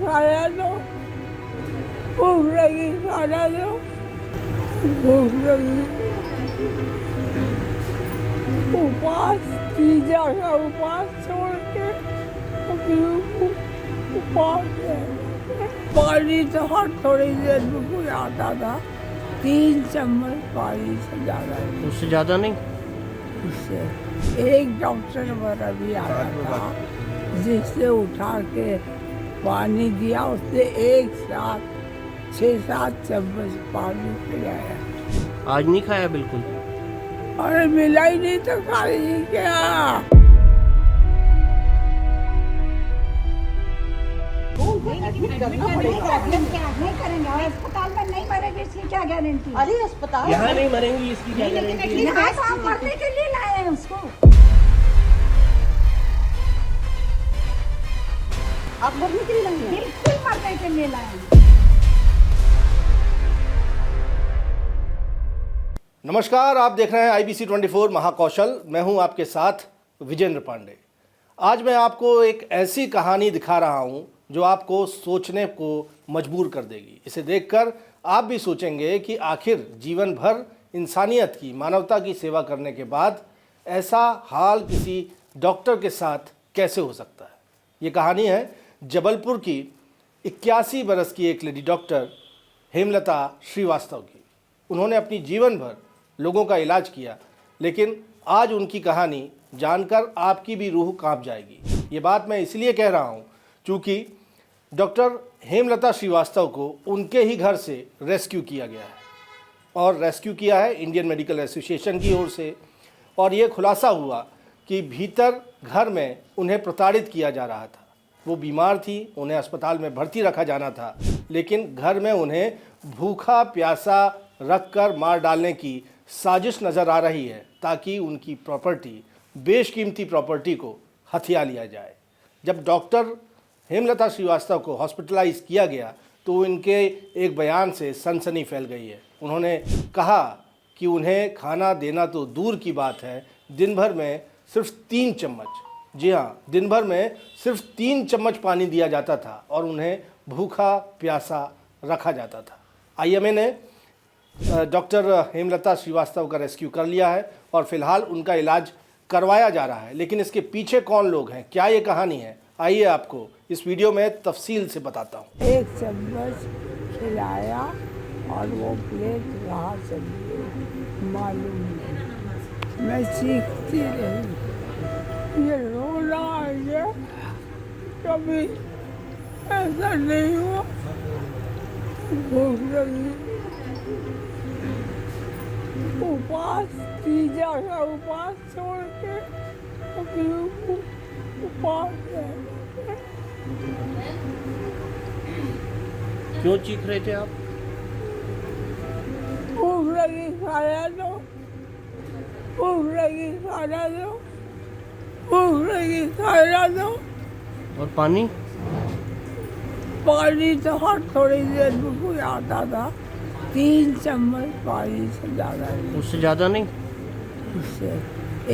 खाया दो, भूख लगी खाना दो, भूख लगी। उपवास पिज्जा का उपवास छोड़ के अभी उपवास है। पानी तो हर थोड़ी देर में कोई आता था, 3 चम्मच पानी से ज़्यादा नहीं। उससे ज़्यादा नहीं? उससे एक डॉक्टर मेरा भी आया था, जिससे उठा के पानी दिया, उसने एक साथ 6-7 चम्मच पानी पिलाया। आज नहीं खाया बिल्कुल? अरे मिला ही नहीं तो खाई क्या? प्रॉब्लम क्या नहीं करेंगे और अस्पताल में नहीं मरेंगे इसकी क्या गारंटी? अरे अस्पताल यहाँ नहीं मरेंगी इसकी क्या गारंटी है? यहाँ तो हम मरने के लिए लाए हैं उसको। आप मरने के लिए लाए हैं? बिल्कुल मरने के लिए लाए हैं। नमस्कार, आप देख रहे हैं IBC 24 महाकौशल। मैं हूं आपके साथ विजेंद्र पांडे। आज मैं आपको एक ऐसी कहानी दिखा रहा हूं जो आपको सोचने को मजबूर कर देगी। इसे देखकर आप भी सोचेंगे कि आखिर जीवन भर इंसानियत की, मानवता की सेवा करने के बाद ऐसा हाल किसी डॉक्टर के साथ कैसे हो सकता है। ये कहानी है जबलपुर की 81 बरस की एक लेडी डॉक्टर हेमलता श्रीवास्तव की। उन्होंने अपनी जीवन भर लोगों का इलाज किया, लेकिन आज उनकी कहानी जानकर आपकी भी रूह कांप जाएगी। ये बात मैं इसलिए कह रहा हूँ क्योंकि डॉक्टर हेमलता श्रीवास्तव को उनके ही घर से रेस्क्यू किया गया है, और रेस्क्यू किया है इंडियन मेडिकल एसोसिएशन की ओर से। और ये खुलासा हुआ कि भीतर घर में उन्हें प्रताड़ित किया जा रहा था। वो बीमार थी, उन्हें अस्पताल में भर्ती रखा जाना था, लेकिन घर में उन्हें भूखा प्यासा रखकर मार डालने की साजिश नज़र आ रही है, ताकि उनकी प्रॉपर्टी, बेशकीमती प्रॉपर्टी को हथिया लिया जाए। जब डॉक्टर हेमलता श्रीवास्तव को हॉस्पिटलाइज किया गया तो इनके एक बयान से सनसनी फैल गई है। उन्होंने कहा कि उन्हें खाना देना तो दूर की बात है, दिन भर में सिर्फ 3 चम्मच, जी हाँ, दिन भर में सिर्फ 3 चम्मच पानी दिया जाता था और उन्हें भूखा प्यासा रखा जाता था। IMA ने डॉक्टर हेमलता श्रीवास्तव का रेस्क्यू कर लिया है और फिलहाल उनका इलाज करवाया जा रहा है। लेकिन इसके पीछे कौन लोग हैं, क्या ये कहानी है, आइए आपको इस वीडियो में तफसील से बताता हूँ। 1 चम्मच खिलाया और वो प्लेट रहा चली, मालूम नहीं। मैं सीखती रही, ये रोना आया, कभी ऐसा नहीं हुआ। भूख लगी, उपवास पिज्जा का उपवास छोड़ के अभी उपवास है। क्यों चीख रहे थे आप? भूख लगी खाया दो, भूख लगी खाना दो, भूख लगी खाना दो। और पानी? पानी तो हर थोड़ी देर में कोई आता था, 3 चम्मच पानी से ज़्यादा नहीं। उससे ज़्यादा नहीं? उससे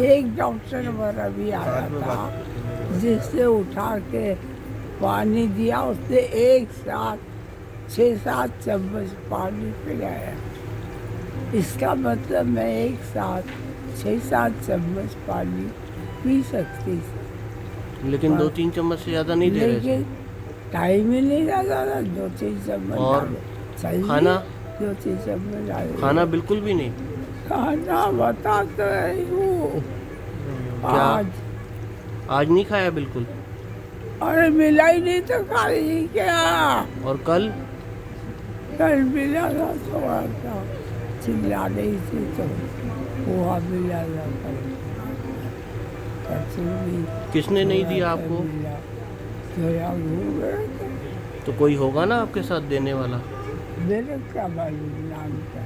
एक डॉक्टर मेरा भी आया था, जिससे उठा के पानी दिया, उसने एक साथ 6-7 चम्मच पानी पिलाया। इसका मतलब मैं एक साथ 6-7 चम्मच पानी पी सकती थी, लेकिन 2-3 चम्मच से ज़्यादा नहीं दे रहे थे। लेकिन टाइम ही नहीं लगा था। 2-3 चम्मच और चलिए, खाना? 2-3 चम्मच डाले। खाना बिल्कुल भी नहीं? खाना बता तो रही हूँ। क्या आज नहीं खाया बिल्कुल? अरे मिला ही नहीं तो खाई क्या? और कल? कल मिला था, थोड़ा सा चिल्ला रही थी तो पोहा मिला था कल। कचौड़ी किसने नहीं दिया आपको? मिला, थोड़ा घूम गए थे। तो कोई होगा ना आपके साथ देने वाला? मेरे क्या मालूम नाम क्या,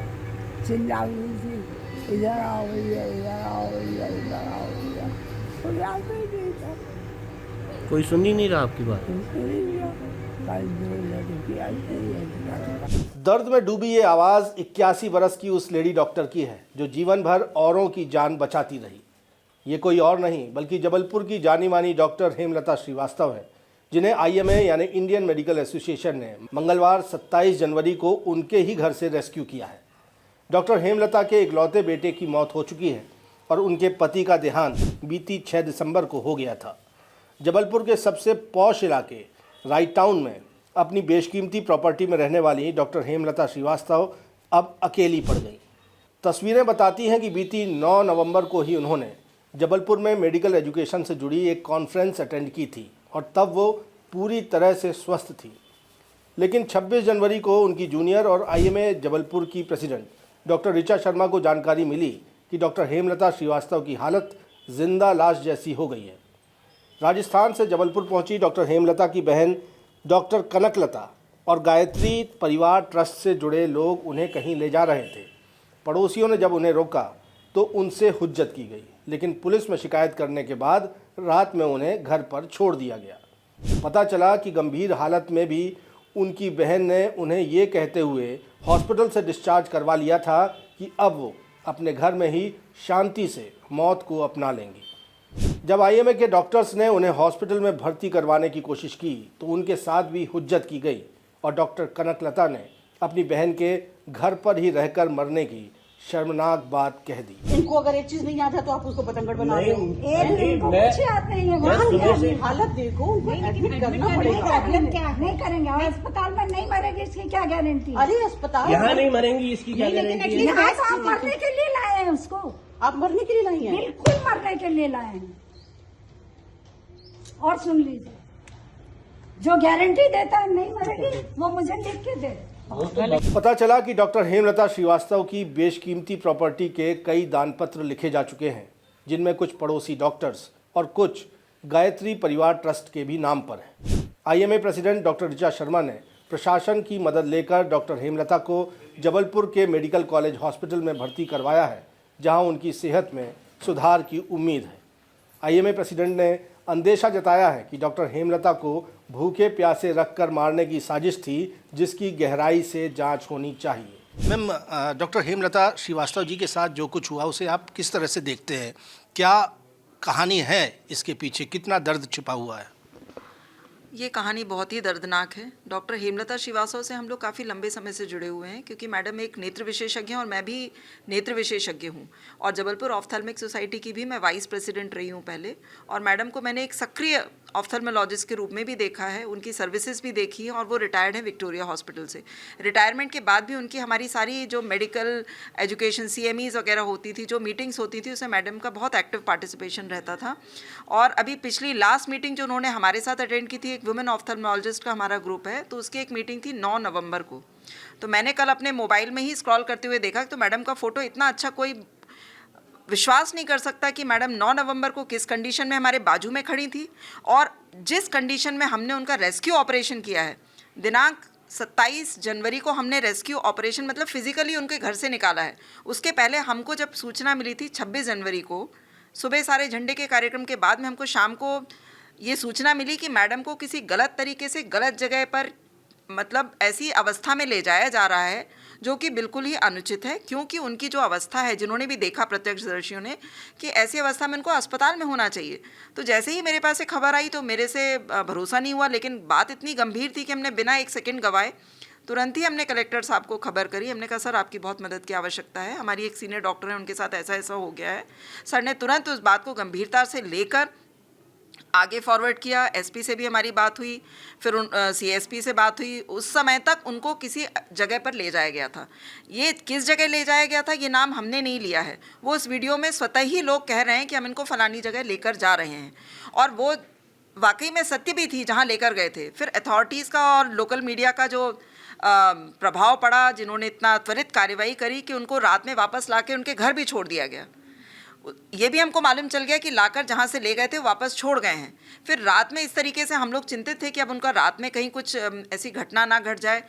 चिल्ला रही थी, इधर आओ भैया, इधर आओ भैया, इधर आओ भैया। कोई आता ही नहीं था। कोई सुन ही नहीं रहा आपकी बात? दर्द में डूबी ये आवाज़ 81 बरस की उस लेडी डॉक्टर की है जो जीवन भर औरों की जान बचाती रही। ये कोई और नहीं बल्कि जबलपुर की जानी मानी डॉक्टर हेमलता श्रीवास्तव है, जिन्हें IMA यानी इंडियन मेडिकल एसोसिएशन ने मंगलवार 27 जनवरी को उनके ही घर से रेस्क्यू किया है। डॉक्टर हेमलता के इकलौते बेटे की मौत हो चुकी है और उनके पति का देहांत बीती 6 दिसंबर को हो गया था। जबलपुर के सबसे पॉश इलाके राइट टाउन में अपनी बेशकीमती प्रॉपर्टी में रहने वाली डॉक्टर हेमलता श्रीवास्तव अब अकेली पड़ गई। तस्वीरें बताती हैं कि बीती 9 नवंबर को ही उन्होंने जबलपुर में मेडिकल एजुकेशन से जुड़ी एक कॉन्फ्रेंस अटेंड की थी और तब वो पूरी तरह से स्वस्थ थी। लेकिन 26 जनवरी को उनकी जूनियर और IMA जबलपुर की प्रेसिडेंट डॉक्टर ऋचा शर्मा को जानकारी मिली कि डॉक्टर हेमलता श्रीवास्तव की हालत जिंदा लाश जैसी हो गई है। राजस्थान से जबलपुर पहुंची डॉक्टर हेमलता की बहन डॉक्टर कनकलता और गायत्री परिवार ट्रस्ट से जुड़े लोग उन्हें कहीं ले जा रहे थे। पड़ोसियों ने जब उन्हें रोका तो उनसे हुज्जत की गई, लेकिन पुलिस में शिकायत करने के बाद रात में उन्हें घर पर छोड़ दिया गया। पता चला कि गंभीर हालत में भी उनकी बहन ने उन्हें ये कहते हुए हॉस्पिटल से डिस्चार्ज करवा लिया था कि अब वो अपने घर में ही शांति से मौत को अपना लेंगी। जब IMA के डॉक्टर्स ने उन्हें हॉस्पिटल में भर्ती करवाने की कोशिश की तो उनके साथ भी हुज्जत की गई और डॉक्टर कनकलता ने अपनी बहन के घर पर ही रहकर मरने की शर्मनाक बात कह दी। इनको अगर एक चीज नहीं आता तो आप उसको पतंगड़ बना रहे हो। इनको कुछ याद नहीं है। वहाँ क्या है? हालत देखो, उनको एडमिट करना पड़ेगा। प्रॉब्लम क्या है? नहीं करेंगे और अस्पताल में नहीं मरेगी, इसकी क्या गारंटी? अरे अस्पताल यहाँ नहीं मरेंगी, इसकी क्या गारंटी है? यहाँ तो आप मरने के लिए लाए हैं उसको। आप मरने के लिए नहीं है, बिल्कुल मरने के लिए लाए हैं। और सुन लीजिए, जो गारंटी देता है नहीं मरेगी वो मुझे लिख के दे। पता चला कि डॉक्टर हेमलता श्रीवास्तव की बेशकीमती प्रॉपर्टी के कई दानपत्र लिखे जा चुके हैं, जिनमें कुछ पड़ोसी डॉक्टर्स और कुछ गायत्री परिवार ट्रस्ट के भी नाम पर हैं। IMA president doctor Richa Sharma ने प्रशासन की मदद लेकर डॉक्टर हेमलता को जबलपुर के मेडिकल कॉलेज हॉस्पिटल में भर्ती करवाया है, जहां उनकी सेहत में सुधार की उम्मीद है। IMA प्रेसिडेंट ने अंदेशा जताया है कि डॉक्टर हेमलता को भूखे प्यासे रखकर मारने की साजिश थी, जिसकी गहराई से जांच होनी चाहिए। मैम, डॉक्टर हेमलता श्रीवास्तव जी के साथ जो कुछ हुआ उसे आप किस तरह से देखते हैं? क्या कहानी है इसके पीछे? कितना दर्द छिपा हुआ है? ये कहानी बहुत ही दर्दनाक है। डॉक्टर हेमलता श्रीवास्तव से हम लोग काफ़ी लंबे समय से जुड़े हुए हैं, क्योंकि मैडम एक नेत्र विशेषज्ञ हैं और मैं भी नेत्र विशेषज्ञ हूँ। और जबलपुर ऑफ्थेल्मिक सोसाइटी की भी मैं वाइस प्रेसिडेंट रही हूँ पहले। और मैडम को मैंने एक सक्रिय ऑफ्थेल्मोलॉजिस्ट के रूप में भी देखा है, उनकी सर्विसेज भी देखी है। और वो रिटायर्ड है विक्टोरिया हॉस्पिटल से। रिटायरमेंट के बाद भी उनकी हमारी सारी जो मेडिकल एजुकेशन CMEs वगैरह होती थी, जो मीटिंग्स होती थी, उसमें मैडम का बहुत एक्टिव पार्टिसिपेशन रहता था। और अभी पिछली लास्ट मीटिंग जो उन्होंने हमारे साथ अटेंड की थी, एक वुमेन ऑफ्थेल्मोलॉजिस्ट का हमारा ग्रुप है, तो उसकी एक मीटिंग थी 9 नवंबर को। तो मैंने कल अपने मोबाइल में ही स्क्रॉल करते हुए देखा तो मैडम का फ़ोटो इतना अच्छा, कोई विश्वास नहीं कर सकता कि मैडम 9 नवंबर को किस कंडीशन में हमारे बाजू में खड़ी थी और जिस कंडीशन में हमने उनका रेस्क्यू ऑपरेशन किया है। दिनांक 27 जनवरी को हमने रेस्क्यू ऑपरेशन मतलब फिजिकली उनके घर से निकाला है। उसके पहले हमको जब सूचना मिली थी 26 जनवरी को सुबह सारे झंडे के कार्यक्रम के बाद में हमको शाम को ये सूचना मिली कि मैडम को किसी गलत तरीके से गलत जगह पर मतलब ऐसी अवस्था में ले जाया जा रहा है जो कि बिल्कुल ही अनुचित है, क्योंकि उनकी जो अवस्था है, जिन्होंने भी देखा प्रत्यक्षदर्शियों ने, कि ऐसी अवस्था में उनको अस्पताल में होना चाहिए। तो जैसे ही मेरे पास से खबर आई तो मेरे से भरोसा नहीं हुआ, लेकिन बात इतनी गंभीर थी कि हमने बिना एक सेकंड गवाए तुरंत ही हमने कलेक्टर साहब को खबर करी। हमने कहा सर आपकी बहुत मदद की आवश्यकता है, हमारी एक सीनियर डॉक्टर है, उनके साथ ऐसा ऐसा हो गया है। सर ने तुरंत उस बात को गंभीरता से लेकर आगे फॉरवर्ड किया। SP से भी हमारी बात हुई, फिर CSP से बात हुई। उस समय तक उनको किसी जगह पर ले जाया गया था। ये किस जगह ले जाया गया था ये नाम हमने नहीं लिया है, वो इस वीडियो में स्वतः ही लोग कह रहे हैं कि हम इनको फलानी जगह लेकर जा रहे हैं, और वो वाकई में सत्य भी थी जहाँ लेकर गए थे। फिर अथॉरिटीज़ का और लोकल मीडिया का जो प्रभाव पड़ा, जिन्होंने इतना त्वरित कार्रवाई करी कि उनको रात में वापस लाके उनके घर भी छोड़ दिया गया। ये भी हमको मालूम चल गया कि लाकर जहाँ से ले गए थे वापस छोड़ गए हैं। फिर रात में इस तरीके से हम लोग चिंतित थे कि अब उनका रात में कहीं कुछ ऐसी घटना ना घट जाए,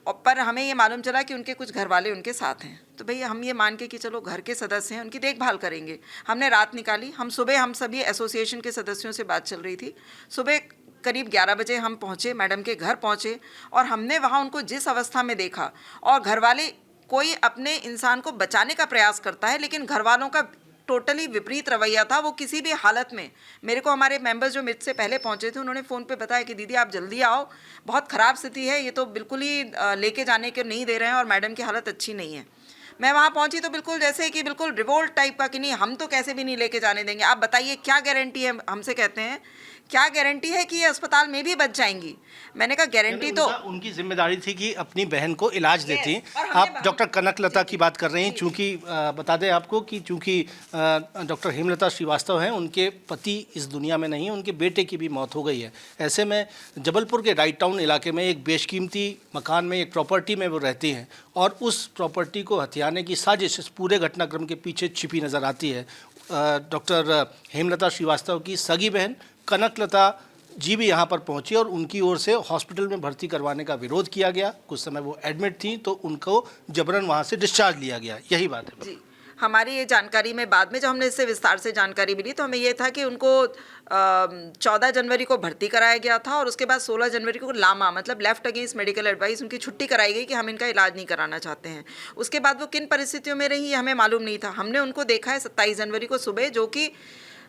और पर हमें ये मालूम चला कि उनके कुछ घर वाले उनके साथ हैं। तो भैया हम ये मान के कि चलो घर के सदस्य हैं, उनकी देखभाल करेंगे। हमने रात निकाली। हम सुबह हम सभी एसोसिएशन के सदस्यों से बात चल रही थी, सुबह करीब 11 बजे हम पहुँचे, मैडम के घर पहुँचे, और हमने वहाँ उनको जिस अवस्था में देखा, और घर वाले, कोई अपने इंसान को बचाने का प्रयास करता है लेकिन घर वालों का टोटली विपरीत रवैया था। वो किसी भी हालत में, मेरे को हमारे मेंबर्स जो मुझसे पहले पहुंचे थे उन्होंने फ़ोन पे बताया कि दीदी आप जल्दी आओ, बहुत ख़राब स्थिति है, ये तो बिल्कुल ही लेके जाने के नहीं दे रहे हैं और मैडम की हालत अच्छी नहीं है। मैं वहाँ पहुँची तो बिल्कुल जैसे कि बिल्कुल रिवोल्ट टाइप का कि नहीं हम तो कैसे भी नहीं लेके जाने देंगे, आप बताइए क्या गारंटी है, हमसे कहते हैं क्या गारंटी है कि ये अस्पताल में भी बच जाएंगी। मैंने कहा गारंटी तो उनकी जिम्मेदारी थी कि अपनी बहन को इलाज देती। और हमने आप डॉक्टर कनकलता की बात कर रही हैं, चूंकि बता दें आपको कि चूंकि डॉक्टर हेमलता श्रीवास्तव हैं, उनके पति इस दुनिया में नहीं, उनके बेटे की भी मौत हो गई है। ऐसे में जबलपुर के राइट टाउन इलाके में एक बेशकीमती मकान में, एक प्रॉपर्टी में वो रहती हैं और उस प्रॉपर्टी को हथियाने की साजिश इस पूरे घटनाक्रम के पीछे छिपी नज़र आती है। डॉक्टर हेमलता श्रीवास्तव की सगी बहन कनकलता जी भी यहाँ पर पहुँची और उनकी ओर से हॉस्पिटल में भर्ती करवाने का विरोध किया गया। कुछ समय वो एडमिट थी तो उनको जबरन वहाँ से डिस्चार्ज लिया गया, यही बात है जी। हमारी ये जानकारी में बाद में जब हमने इससे विस्तार से जानकारी मिली तो हमें ये था कि उनको 14 जनवरी को भर्ती कराया गया था और उसके बाद 16 जनवरी को लामा मतलब लेफ्ट अगेंस्ट मेडिकल एडवाइस उनकी छुट्टी कराई गई कि हम इनका इलाज नहीं कराना चाहते हैं। उसके बाद वो किन परिस्थितियों में रही ये हमें मालूम नहीं था। हमने उनको देखा है 27 जनवरी को सुबह, जो कि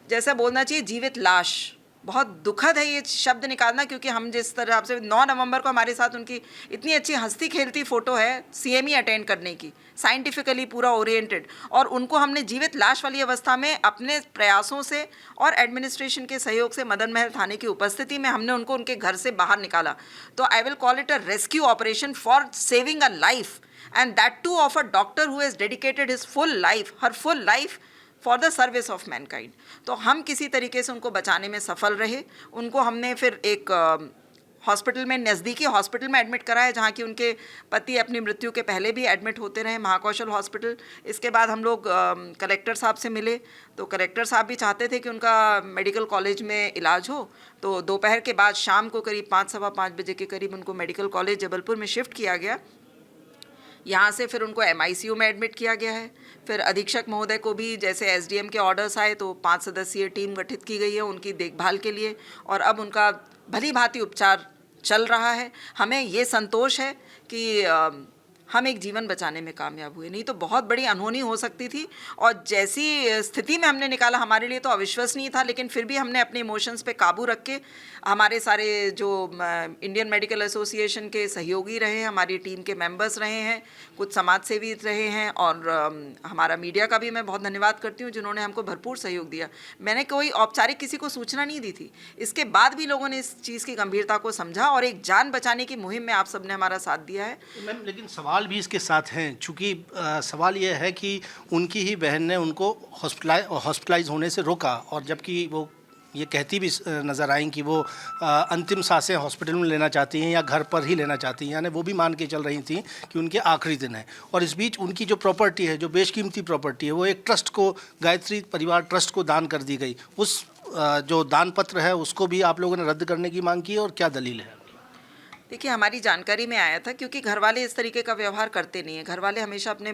जैसा बोलना चाहिए जीवित लाश। बहुत दुखद है ये शब्द निकालना, क्योंकि हम जिस तरह से 9 नवंबर को हमारे साथ उनकी इतनी अच्छी हंसती खेलती फ़ोटो है CME अटेंड करने की, साइंटिफिकली पूरा ओरिएंटेड, और उनको हमने जीवित लाश वाली अवस्था में अपने प्रयासों से और एडमिनिस्ट्रेशन के सहयोग से मदन महल थाने की उपस्थिति में हमने उनको उनके घर से बाहर निकाला। तो I will call it a rescue operation for saving a life, and that two of a doctor who has dedicated his full life, her full life for the service of Mankind. तो हम किसी तरीके से उनको बचाने में सफल रहे। उनको हमने फिर एक हॉस्पिटल में, नज़दीकी हॉस्पिटल में एडमिट कराया जहाँ की उनके पति अपनी मृत्यु के पहले भी एडमिट होते रहे, महाकौशल हॉस्पिटल। इसके बाद हम लोग कलेक्टर साहब से मिले तो कलेक्टर साहब भी चाहते थे कि उनका मेडिकल कॉलेज में इलाज हो। तो दोपहर के बाद शाम को करीब 5 सवा 5 बजे के करीब उनको मेडिकल कॉलेज जबलपुर में शिफ्ट किया गया। यहाँ से फिर उनको MICU में एडमिट किया गया है। फिर अधीक्षक महोदय को भी जैसे SDM के ऑर्डर्स आए तो 5 सदस्यीय टीम गठित की गई है उनकी देखभाल के लिए, और अब उनका भली भांति उपचार चल रहा है। हमें ये संतोष है कि हम एक जीवन बचाने में कामयाब हुए, नहीं तो बहुत बड़ी अनहोनी हो सकती थी। और जैसी स्थिति में हमने निकाला हमारे लिए तो अविश्वसनीय था, लेकिन फिर भी हमने अपने इमोशंस पे काबू रख के, हमारे सारे जो इंडियन मेडिकल एसोसिएशन के सहयोगी रहे हैं, हमारी टीम के मेंबर्स रहे हैं, कुछ समाज सेवी रहे हैं, और हमारा मीडिया का भी मैं बहुत धन्यवाद करती हूँ जिन्होंने हमको भरपूर सहयोग दिया। मैंने कोई औपचारिक किसी को सूचना नहीं दी थी, इसके बाद भी लोगों ने इस चीज़ की गंभीरता को समझा और एक जान बचाने की मुहिम में आप सबने हमारा साथ दिया है। मैम, लेकिन सवाल भी इसके साथ हैं, चूँकि सवाल ये है कि उनकी ही बहन ने उनको हॉस्पिटलाइज होने से रोका, और जबकि वो ये कहती भी नज़र आई कि वो अंतिम सांसें हॉस्पिटल में लेना चाहती हैं या घर पर ही लेना चाहती हैं, यानी वो भी मान के चल रही थी कि उनके आखिरी दिन है। और इस बीच उनकी जो प्रॉपर्टी है, जो बेशकीमती प्रॉपर्टी है, वो एक ट्रस्ट को, गायत्री परिवार ट्रस्ट को दान कर दी गई। उस जो दान पत्र है उसको भी आप लोगों ने रद्द करने की मांग की है, और क्या दलील है? देखिए, हमारी जानकारी में आया था, क्योंकि घर वाले इस तरीके का व्यवहार करते नहीं हैं। घर वाले हमेशा अपने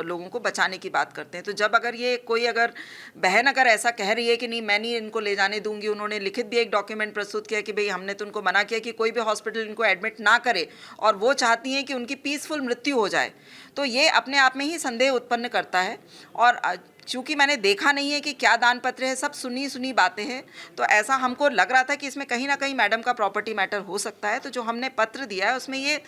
लोगों को बचाने की बात करते हैं। तो जब अगर ये कोई अगर बहन अगर ऐसा कह रही है कि नहीं मैं नहीं इनको ले जाने दूंगी, उन्होंने लिखित भी एक डॉक्यूमेंट प्रस्तुत किया कि भाई हमने तो उनको मना किया कि कोई भी हॉस्पिटल इनको एडमिट ना करे, और वो चाहती हैं कि उनकी पीसफुल मृत्यु हो जाए, तो ये अपने आप में ही संदेह उत्पन्न करता है। और चूँकि मैंने देखा नहीं है कि क्या दान पत्र है, सब सुनी बातें हैं, तो ऐसा हमको लग रहा था कि इसमें कहीं ना कहीं मैडम का प्रॉपर्टी मैटर हो सकता है। तो जो हमने पत्र दिया है उसमें ये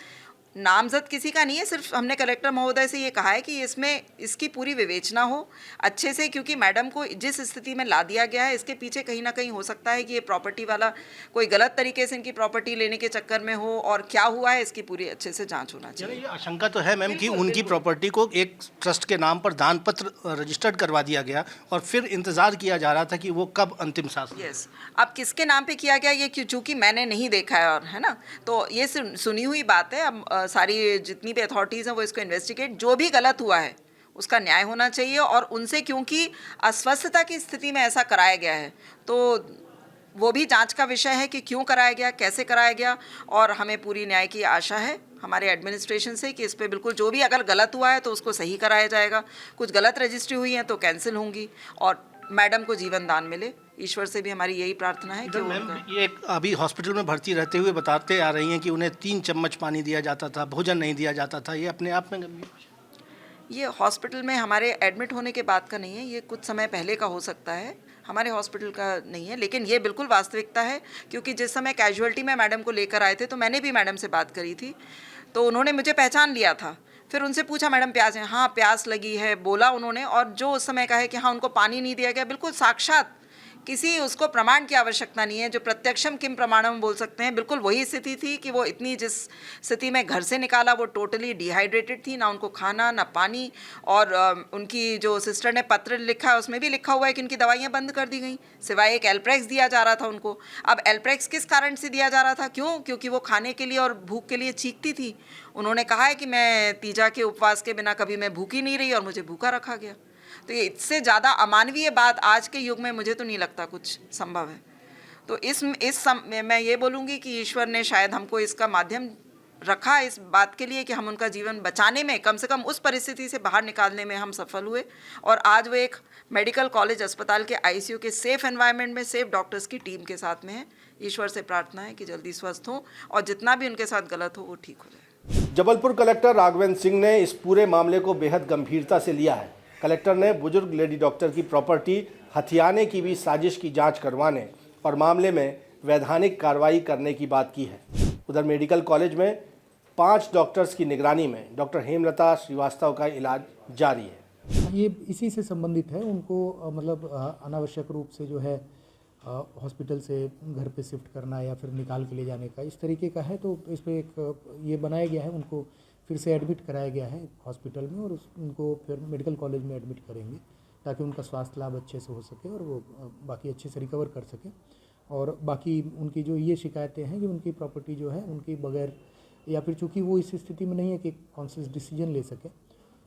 नामजद किसी का नहीं है, सिर्फ हमने कलेक्टर महोदय से ये कहा है कि इसमें इसकी पूरी विवेचना हो अच्छे से, क्योंकि मैडम को जिस स्थिति में ला दिया गया है इसके पीछे कहीं ना कहीं हो सकता है कि ये प्रॉपर्टी वाला कोई गलत तरीके से इनकी प्रॉपर्टी लेने के चक्कर में हो, और क्या हुआ है इसकी पूरी अच्छे से जांच होना चाहिए। ये आशंका तो है मैम कि उनकी प्रॉपर्टी को एक ट्रस्ट के नाम पर दान पत्र रजिस्टर्ड करवा दिया गया और फिर इंतज़ार किया जा रहा था कि वो कब अंतिम सांस। यस, अब किसके नाम पे किया गया ये चूँकि मैंने नहीं देखा है, और है ना, तो ये सुनी हुई बात है। अब सारी जितनी भी अथॉरिटीज़ हैं वो इसको इन्वेस्टिगेट, जो भी गलत हुआ है उसका न्याय होना चाहिए, और उनसे क्योंकि अस्वस्थता की स्थिति में ऐसा कराया गया है तो वो भी जांच का विषय है कि क्यों कराया गया, कैसे कराया गया, और हमें पूरी न्याय की आशा है हमारे एडमिनिस्ट्रेशन से कि इस पे बिल्कुल जो भी अगर गलत हुआ है तो उसको सही कराया जाएगा, कुछ गलत रजिस्ट्री हुई है तो कैंसिल होंगी, और मैडम को जीवन दान मिले। ईश्वर से भी हमारी यही प्रार्थना है कि मैम, ये अभी हॉस्पिटल में भर्ती रहते हुए बताते आ रही हैं कि उन्हें 3 चम्मच पानी दिया जाता था, भोजन नहीं दिया जाता था, ये अपने आप में गंभीर। ये हॉस्पिटल में हमारे एडमिट होने के बाद का नहीं है, ये कुछ समय पहले का हो सकता है, हमारे हॉस्पिटल का नहीं है, लेकिन ये बिल्कुल वास्तविकता है क्योंकि जिस समय कैजुअल्टी में मैडम को लेकर आए थे तो मैंने भी मैडम से बात करी थी, तो उन्होंने मुझे पहचान लिया था। फिर उनसे पूछा मैडम प्यास है? हाँ प्यास लगी है बोला उन्होंने, और जो उस समय कहा है कि हाँ उनको पानी नहीं दिया गया, बिल्कुल साक्षात, किसी उसको प्रमाण की आवश्यकता नहीं है, जो प्रत्यक्षम किम प्रमाणम बोल सकते हैं, बिल्कुल वही स्थिति थी कि वो इतनी जिस स्थिति में घर से निकाला वो टोटली डिहाइड्रेटेड थी, ना उनको खाना ना पानी। और उनकी जो सिस्टर ने पत्र लिखा है उसमें भी लिखा हुआ है कि उनकी दवाइयाँ बंद कर दी गई, सिवाय एक एल्प्रेक्स दिया जा रहा था उनको। अब एल्प्रेक्स किस कारण से दिया जा रहा था? क्यों? क्योंकि वो खाने के लिए और भूख के लिए चीखती थी। उन्होंने कहा है कि मैं तीजा के उपवास के बिना कभी मैं भूखी नहीं रही और मुझे भूखा रखा गया। तो ये इससे ज़्यादा अमानवीय बात आज के युग में मुझे तो नहीं लगता कुछ संभव है। तो मैं ये बोलूँगी कि ईश्वर ने शायद हमको इसका माध्यम रखा इस बात के लिए कि हम उनका जीवन बचाने में, कम से कम उस परिस्थिति से बाहर निकालने में हम सफल हुए, और आज वो एक मेडिकल कॉलेज अस्पताल के ICU के सेफ एनवायरनमेंट में सेफ डॉक्टर्स की टीम के साथ में है। ईश्वर से प्रार्थना है कि जल्दी स्वस्थ हों और जितना भी उनके साथ गलत हो वो ठीक हो जाए। जबलपुर कलेक्टर राघवेंद्र सिंह ने इस पूरे मामले को बेहद गंभीरता से लिया है। कलेक्टर ने बुजुर्ग लेडी डॉक्टर की प्रॉपर्टी हथियाने की भी साजिश की जांच करवाने और मामले में वैधानिक कार्रवाई करने की बात की है। उधर मेडिकल कॉलेज में 5 डॉक्टर्स की निगरानी में डॉक्टर हेमलता श्रीवास्तव का इलाज जारी है। ये इसी से संबंधित है, उनको मतलब अनावश्यक रूप से जो है हॉस्पिटल से घर पे शिफ्ट करना या फिर निकाल के ले जाने का इस तरीके का है, तो इस पर एक ये बनाया गया है, उनको फिर से एडमिट कराया गया है हॉस्पिटल में और उनको फिर मेडिकल कॉलेज में एडमिट करेंगे ताकि उनका स्वास्थ्य लाभ अच्छे से हो सके और वो बाकी अच्छे से रिकवर कर सके। और बाकी उनकी जो ये शिकायतें हैं कि उनकी प्रॉपर्टी जो है उनकी बगैर, या फिर चूँकि वो इस स्थिति में नहीं है कि कॉन्शियस डिसीजन ले सके,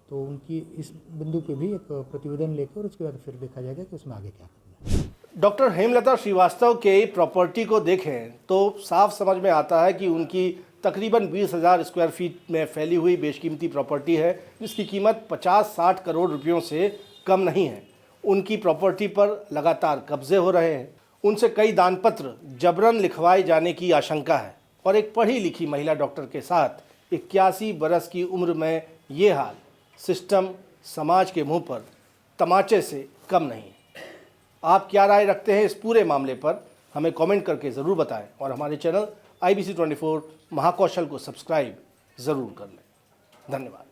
तो उनकी इस बिंदु पे भी एक प्रतिवेदन लेकर और उसके बाद फिर देखा जाएगा कि उसमें आगे क्या करना है। डॉक्टर हेमलता श्रीवास्तव के प्रॉपर्टी को देखें तो साफ समझ में आता है कि उनकी तकरीबन 20,000 स्क्वायर फीट में फैली हुई बेशकीमती प्रॉपर्टी है, जिसकी कीमत 50-60 करोड़ रुपयों से कम नहीं है। उनकी प्रॉपर्टी पर लगातार कब्जे हो रहे हैं, उनसे कई दानपत्र जबरन लिखवाए जाने की आशंका है और एक पढ़ी लिखी महिला डॉक्टर के साथ 81 बरस की उम्र में ये हाल सिस्टम समाज के मुंह पर तमाचे से कम नहीं। आप क्या राय रखते हैं इस पूरे मामले पर? हमें कमेंट करके ज़रूर बताएं और हमारे चैनल IBC 24 महाकौशल को सब्सक्राइब ज़रूर कर लें। धन्यवाद।